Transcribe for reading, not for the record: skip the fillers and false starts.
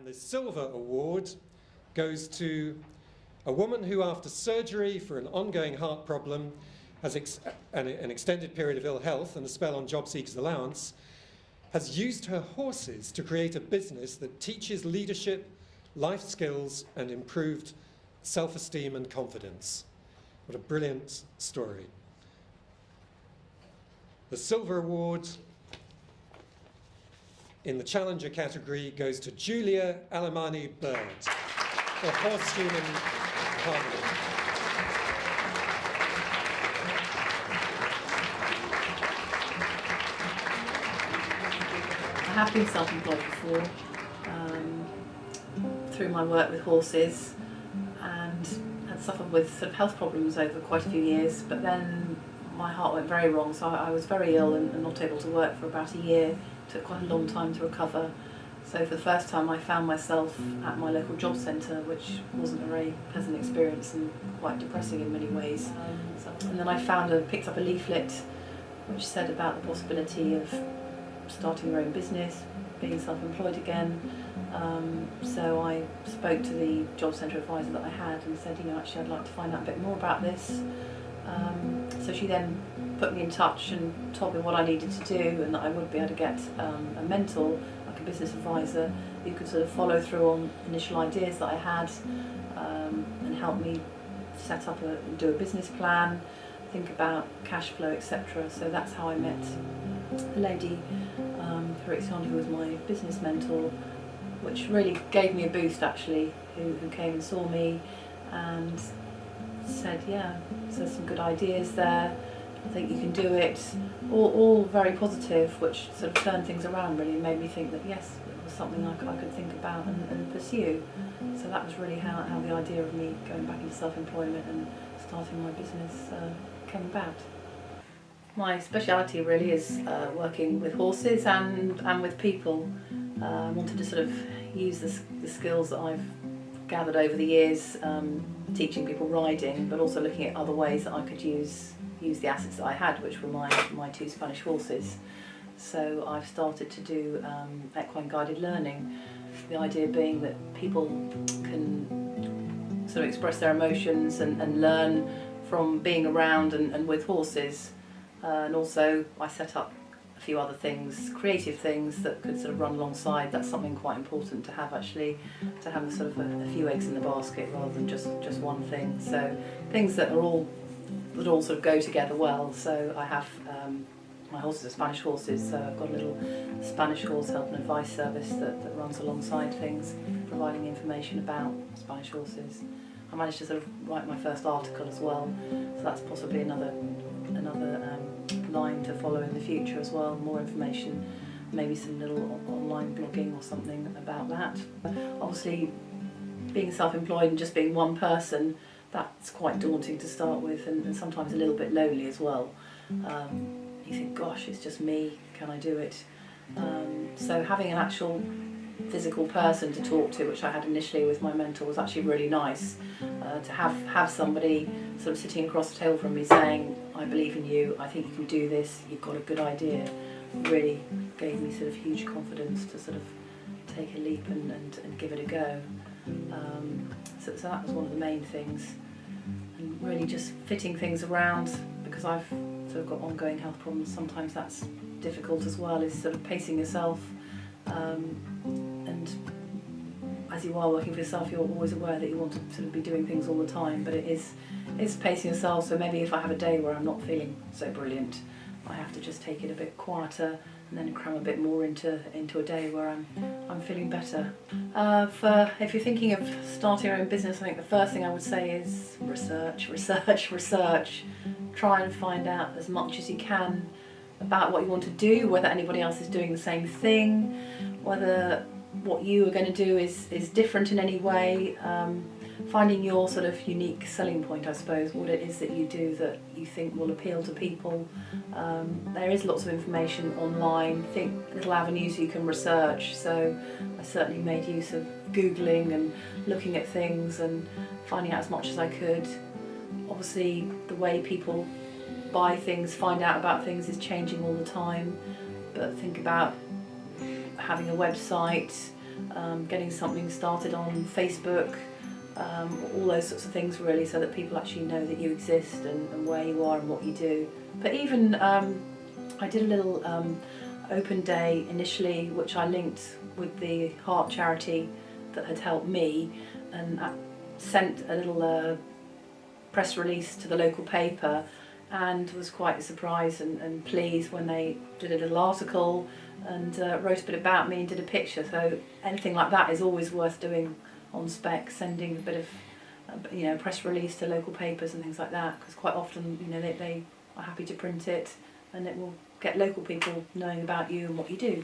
The silver award goes to a woman who, after surgery for an ongoing heart problem, has an extended period of ill health and a spell on job seekers allowance, has used her horses to create a business that teaches leadership, life skills, and improved self-esteem and confidence. What a brilliant story. The silver award in the Challenger category goes to Julia Alemany-Bird for Horse Human Harmony. I have been self-employed before through my work with horses, and had suffered with sort of health problems over quite a few years, but then my heart went very wrong, so I was very ill and not able to work for about a year. It took quite a long time to recover. So for the first time I found myself at my local job centre, which wasn't a very pleasant experience and quite depressing in many ways. And then I picked up a leaflet which said about the possibility of starting your own business, being self-employed again. So I spoke to the job centre advisor that I had and said, actually I'd like to find out a bit more about this. So she then put me in touch and told me what I needed to do, and that I would be able to get a mentor, like a business advisor, who could sort of follow through on initial ideas that I had and help me set up do a business plan, think about cash flow, etc. So that's how I met a lady through Ixion, who was my business mentor, which really gave me a boost actually, who came and saw me and said, yeah, so there's some good ideas there, I think you can do it, all very positive, which sort of turned things around really, and made me think that yes, it was something I could think about and pursue. So that was really how the idea of me going back into self-employment and starting my business came about. My speciality really is working with horses and with people. I wanted to sort of use the skills that I've gathered over the years, teaching people riding, but also looking at other ways that I could use the assets that I had, which were my two Spanish horses. So I've started to do equine guided learning, the idea being that people can sort of express their emotions and learn from being around and with horses. And also I set up a few other things, creative things that could sort of run alongside. That's something quite important to have actually, to have a sort of a few eggs in the basket rather than just one thing. So things that all sort of go together well. So I have my horses are Spanish horses, so I've got a little Spanish horse help and advice service that runs alongside things, providing information about Spanish horses. I managed to sort of write my first article as well, so that's possibly another line to follow in the future as well, more information, maybe some little online blogging or something about that. Obviously being self-employed and just being one person, that's quite daunting to start with, and sometimes a little bit lonely as well. You think, gosh, it's just me, can I do it? So having an actual physical person to talk to, which I had initially with my mentor, was actually really nice. To have somebody sort of sitting across the table from me saying, I believe in you, I think you can do this, you've got a good idea, really gave me sort of huge confidence to sort of take a leap and give it a go. So that was one of the main things, and really just fitting things around, because I've sort of got ongoing health problems. Sometimes that's difficult as well, is sort of pacing yourself, and as you are working for yourself, you're always aware that you want to sort of be doing things all the time, but it's pacing yourself. So maybe if I have a day where I'm not feeling so brilliant, I have to just take it a bit quieter and then cram a bit more into a day where I'm feeling better. If you're thinking of starting your own business, I think the first thing I would say is research. Try and find out as much as you can about what you want to do, whether anybody else is doing the same thing, whether what you are going to do is different in any way. Finding your sort of unique selling point, I suppose, what it is that you do that you think will appeal to people. There is lots of information online, little avenues you can research, so I certainly made use of Googling and looking at things and finding out as much as I could. Obviously the way people buy things, find out about things is changing all the time, but think about having a website, getting something started on Facebook, all those sorts of things really, so that people actually know that you exist and where you are and what you do. But even I did a little open day initially, which I linked with the heart charity that had helped me, and I sent a little press release to the local paper, and was quite surprised and pleased when they did a little article and wrote a bit about me and did a picture. So anything like that is always worth doing on spec, sending a bit of press release to local papers and things like that, because quite often they are happy to print it, and it will get local people knowing about you and what you do.